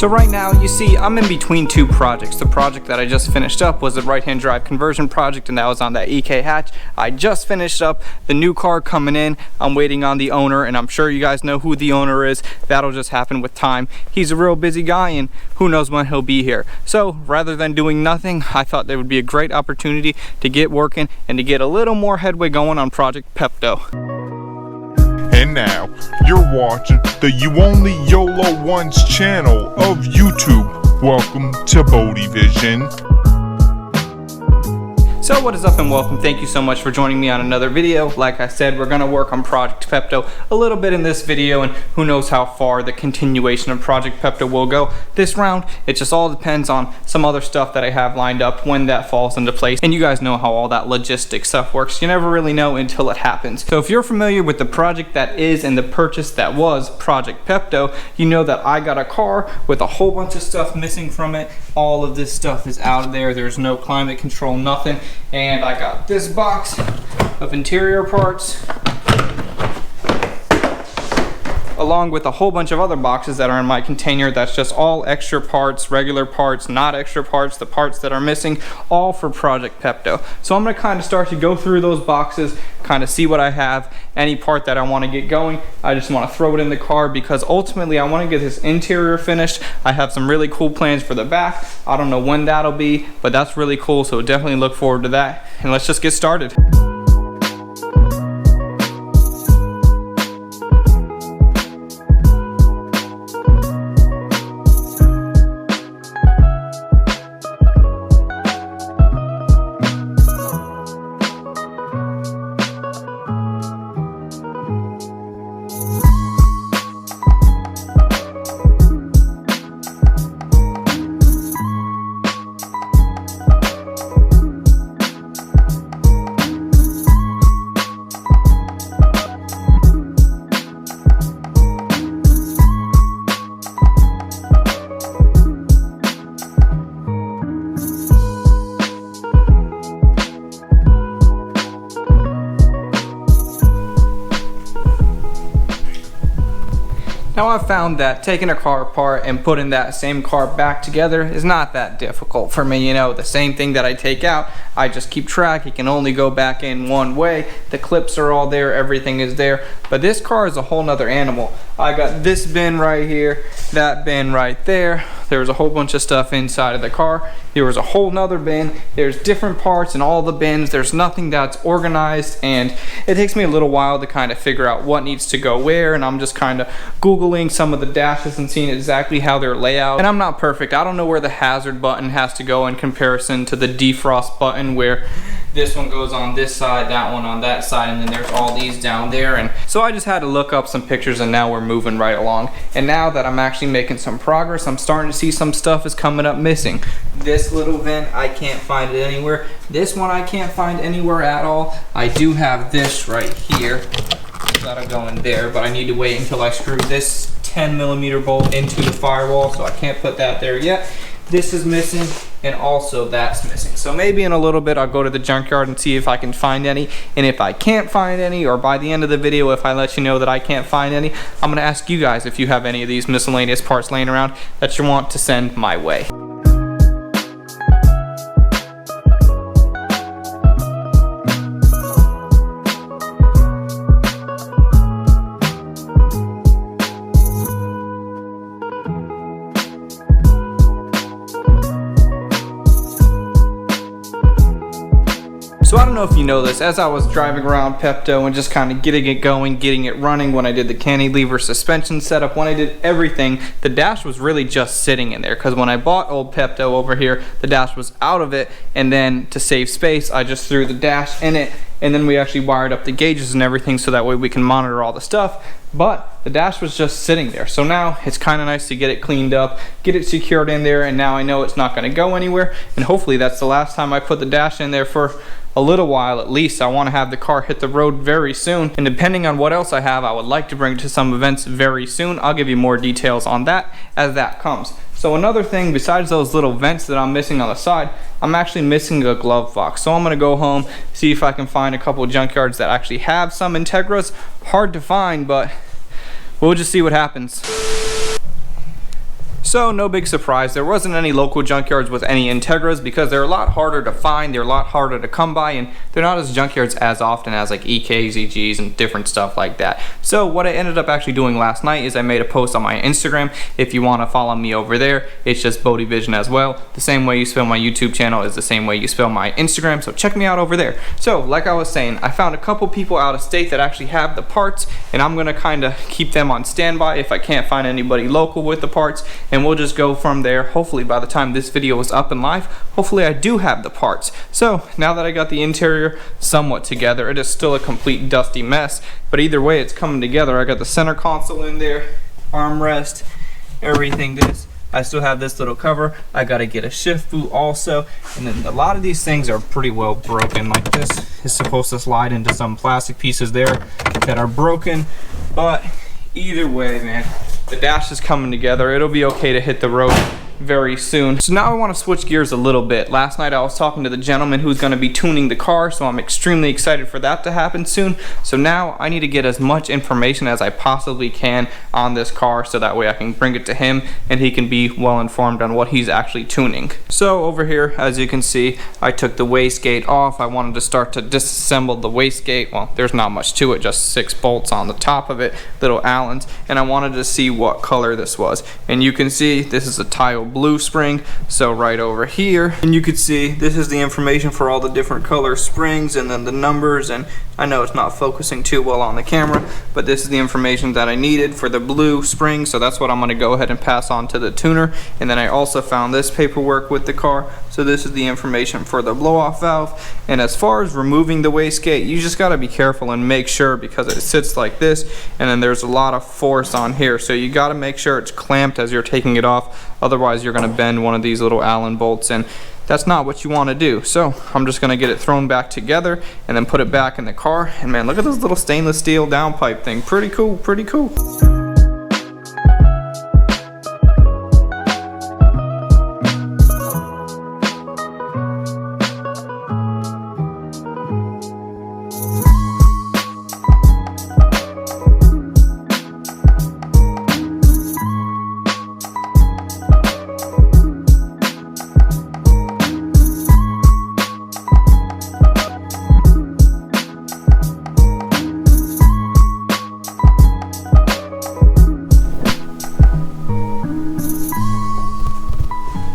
So right now, you see, I'm in between two projects. The project that I just finished up was the right-hand drive conversion project, and that was on that EK hatch. I just finished up the new car coming in. I'm waiting on the owner, and I'm sure you guys know who the owner is. That'll just happen with time. He's a real busy guy, and who knows when he'll be here. So rather than doing nothing, I thought there would be a great opportunity to get working and to get a little more headway going on Project Pepto. And now, you're watching the You Only YOLO Once channel of YouTube. Welcome to Bodie Vision. So what is up and welcome. Thank you so much for joining me on another video. Like I said, we're gonna work on Project Pepto a little bit in this video, and who knows how far the continuation of Project Pepto will go this round. It just all depends on some other stuff that I have lined up when that falls into place. And you guys know how all that logistic stuff works. You never really know until it happens. So if you're familiar with the project that is and the purchase that was Project Pepto, you know that I got a car with a whole bunch of stuff missing from it. All of this stuff is out of there. There's no climate control, nothing. And I got this box of interior parts, along with a whole bunch of other boxes that are in my container. That's just all extra parts, regular parts, not extra parts, the parts that are missing, all for Project Pepto. So I'm gonna kind of start to go through those boxes, kind of see what I have, any part that I want to get going. I just want to throw it in the car because ultimately I want to get this interior finished. I have some really cool plans for the back. I don't know when that'll be, but that's really cool, so definitely look forward to that. And let's just get started. Now I've found that taking a car apart and putting that same car back together is not that difficult for me. You know, the same thing that I take out, I just keep track. It can only go back in one way. The clips are all there, everything is there. But this car is a whole nother animal. I got this bin right here, that bin right there. There was a whole bunch of stuff inside of the car. There was a whole nother bin. There's different parts in all the bins. There's nothing that's organized, and it takes me a little while to kind of figure out what needs to go where, and I'm just kind of Googling some of the dashes and seeing exactly how they're laid out. And I'm not perfect. I don't know where the hazard button has to go in comparison to the defrost button, where this one goes on this side, that one on that side, and then there's all these down there. And so I just had to look up some pictures, and now we're moving right along. And now that I'm actually making some progress, I'm starting to see some stuff is coming up missing. This little vent, I can't find it anywhere. This one I can't find anywhere at all. I do have this right here. That'll go in there, but I need to wait until I screw this 10mm bolt into the firewall, so I can't put that there yet. This is missing, and also that's missing. So maybe in a little bit I'll go to the junkyard and see if I can find any. And if I can't find any, or by the end of the video if I let you know that I can't find any, I'm gonna ask you guys if you have any of these miscellaneous parts laying around that you want to send my way. So I don't know if you know this, as I was driving around Pepto and just kind of getting it going, getting it running, when I did the cantilever suspension setup, when I did everything, the dash was really just sitting in there, because when I bought old Pepto over here, the dash was out of it, and then to save space, I just threw the dash in it, and then we actually wired up the gauges and everything so that way we can monitor all the stuff. But the dash was just sitting there. So now it's kind of nice to get it cleaned up, get it secured in there, and now I know it's not going to go anywhere. And hopefully that's the last time I put the dash in there for a little while at least. I want to have the car hit the road very soon, and depending on what else I have, I would like to bring it to some events very soon. I'll give you more details on that as that comes. So another thing besides those little vents that I'm missing on the side, I'm actually missing a glove box. So I'm gonna go home, see if I can find a couple of junkyards that actually have some Integras. Hard to find, but we'll just see what happens. So no big surprise, there wasn't any local junkyards with any Integras because they're a lot harder to find, they're a lot harder to come by, and they're not as junkyards as often as like EKs, EGs, and different stuff like that. So what I ended up actually doing last night is I made a post on my Instagram. If you want to follow me over there, it's just Bodie Vision as well. The same way you spell my YouTube channel is the same way you spell my Instagram, so check me out over there. So like I was saying, I found a couple people out of state that actually have the parts, and I'm gonna kind of keep them on standby if I can't find anybody local with the parts, and we'll just go from there. Hopefully by the time this video is up and live, hopefully I do have the parts. So now that I got the interior somewhat together, it is still a complete dusty mess, but either way it's coming together. I got the center console in there, armrest, everything. I still have this little cover. I gotta get a shift boot also, and then a lot of these things are pretty well broken. Like this is supposed to slide into some plastic pieces there that are broken, but either way, man, the dash is coming together. It'll be okay to hit the road very soon. So now I want to switch gears a little bit. Last night I was talking to the gentleman who's going to be tuning the car, so I'm extremely excited for that to happen soon. So now I need to get as much information as I possibly can on this car, so that way I can bring it to him and he can be well informed on what he's actually tuning. So over here, as you can see, I took the wastegate off. I wanted to start to disassemble the wastegate. Well, there's not much to it, just 6 bolts on the top of it, little Allens, and I wanted to see what color this was. And you can see this is a tile blue spring, so right over here, and you can see this is the information for all the different color springs and then the numbers, and I know it's not focusing too well on the camera, but this is the information that I needed for the blue spring, so that's what I'm going to go ahead and pass on to the tuner. And then I also found this paperwork with the car, so this is the information for the blow-off valve. And as far as removing the wastegate, you just got to be careful and make sure, because it sits like this and then there's a lot of force on here, so you got to make sure it's clamped as you're taking it off, otherwise you're going to bend one of these little Allen bolts, and that's not what you want to do. So I'm just going to get it thrown back together and then put it back in the car. And man, look at this little stainless steel downpipe thing. Pretty cool, pretty cool.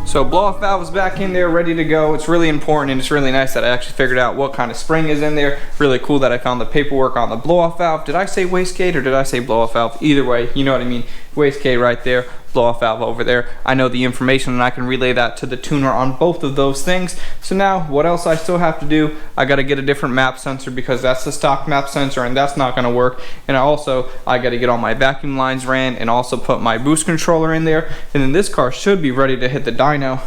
So blow-off valve is back in there, ready to go. It's really important, and it's really nice that I actually figured out what kind of spring is in there. Really cool that I found the paperwork on the blow-off valve. Did I say wastegate or did I say blow-off valve? Either way, you know what I mean. Wastegate right there, blow-off valve over there. I know the information and I can relay that to the tuner on both of those things. So now what else I still have to do? I got to get a different map sensor, because that's the stock map sensor and that's not going to work. And I got to get all my vacuum lines ran and also put my boost controller in there. And then this car should be ready to hit the dyno.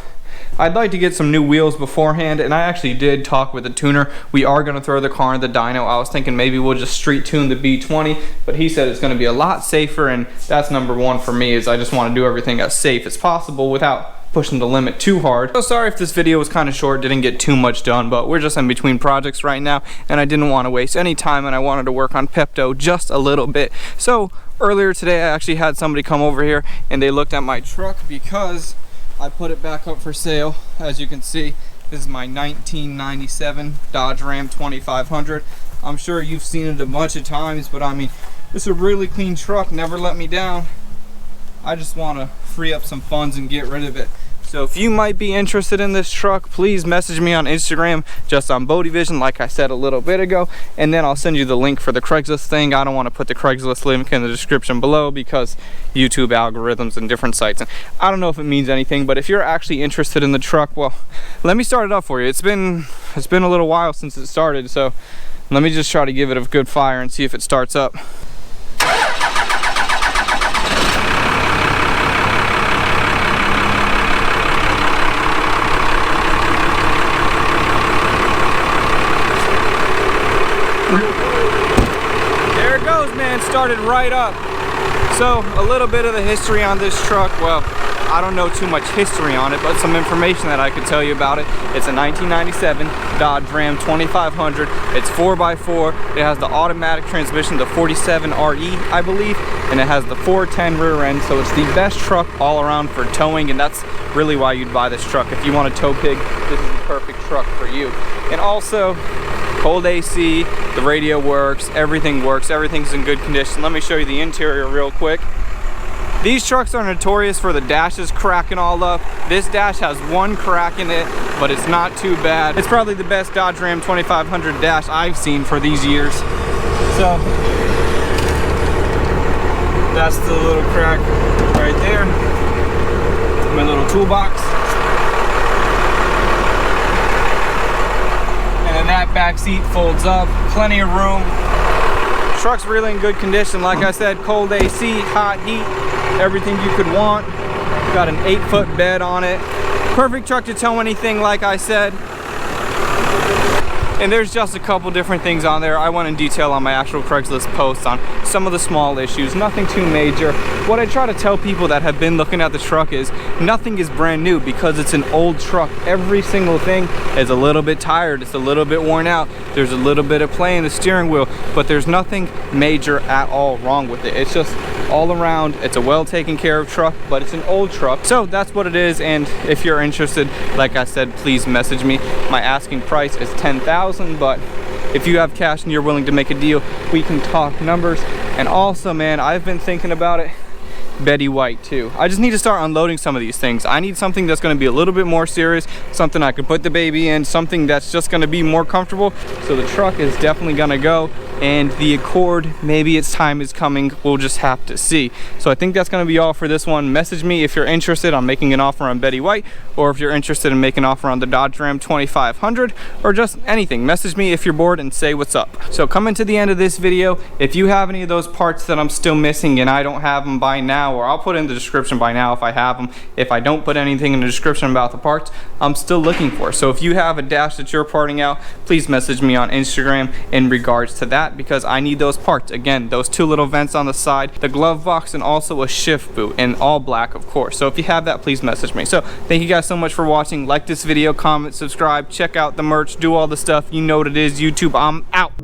I'd like to get some new wheels beforehand, and I actually did talk with the tuner. We are going to throw the car in the dyno. I was thinking maybe we'll just street tune the B20, but he said it's going to be a lot safer, and that's number one for me, is I just want to do everything as safe as possible without pushing the limit too hard. So sorry if this video was kind of short, didn't get too much done, but we're just in between projects right now, and I didn't want to waste any time, and I wanted to work on Pepto just a little bit. So earlier today I actually had somebody come over here and they looked at my truck, because I put it back up for sale. As you can see, this is my 1997 Dodge Ram 2500. I'm sure you've seen it a bunch of times, but I mean, it's a really clean truck, never let me down. I just want to free up some funds and get rid of it. So if you might be interested in this truck, please message me on Instagram, just on Bodie Vision, like I said a little bit ago, and then I'll send you the link for the Craigslist thing. I don't want to put the Craigslist link in the description below, because YouTube algorithms and different sites, and I don't know if it means anything, but if you're actually interested in the truck, well, let me start it up for you. It's been a little while since it started, so let me just try to give it a good fire and see if it starts up. There it goes, man. Started right up. So a little bit of the history on this truck. Well, I don't know too much history on it, but some information that I could tell you about it. It's a 1997 Dodge Ram 2500. It's 4x4. It has the automatic transmission, the 47RE, I believe, and it has the 410 rear end. So it's the best truck all around for towing, and that's really why you'd buy this truck. If you want a tow pig, this is the perfect truck for you. And also, cold AC, the radio works, everything's in good condition. Let me show you the interior real quick. These trucks are notorious for the dashes cracking all up. This dash has one crack in it, but it's not too bad. It's probably the best Dodge Ram 2500 dash I've seen for these years. So, that's the little crack right there. My little toolbox. And then that back seat folds up, plenty of room. Truck's really in good condition. Like I said, cold AC, hot heat, everything you could want. Got an 8-foot bed on it. Perfect truck to tow anything, like I said. And there's just a couple different things on there. I went in detail on my actual Craigslist post on some of the small issues, nothing too major. What I try to tell people that have been looking at the truck is nothing is brand new because it's an old truck. Every single thing is a little bit tired, it's a little bit worn out. There's a little bit of play in the steering wheel, but there's nothing major at all wrong with it. It's just all around, it's a well taken care of truck, but it's an old truck. So that's what it is, and if you're interested, like I said, please message me. My asking price is $10,000, but if you have cash and you're willing to make a deal, we can talk numbers. And also, man, I've been thinking about it, Betty White too. I just need to start unloading some of these things. I need something that's going to be a little bit more serious, something I can put the baby in, something that's just going to be more comfortable. So the truck is definitely going to go, and the Accord, maybe its time is coming. We'll just have to see. So I think that's going to be all for this one. Message me if you're interested on making an offer on Betty White, or if you're interested in making an offer on the Dodge Ram 2500, or just anything. Message me if you're bored and say what's up. So coming to the end of this video, if you have any of those parts that I'm still missing and I don't have them by now, or I'll put in the description by now if I have them. If I don't put anything in the description about the parts, I'm still looking for. So if you have a dash that you're parting out, please message me on Instagram in regards to that, because I need those parts. Again, those two little vents on the side, the glove box, and also a shift boot in all black, of course. So if you have that, please message me. So thank you guys so much for watching. Like this video, comment, subscribe, check out the merch, do all the stuff. You know what it is, YouTube. I'm out.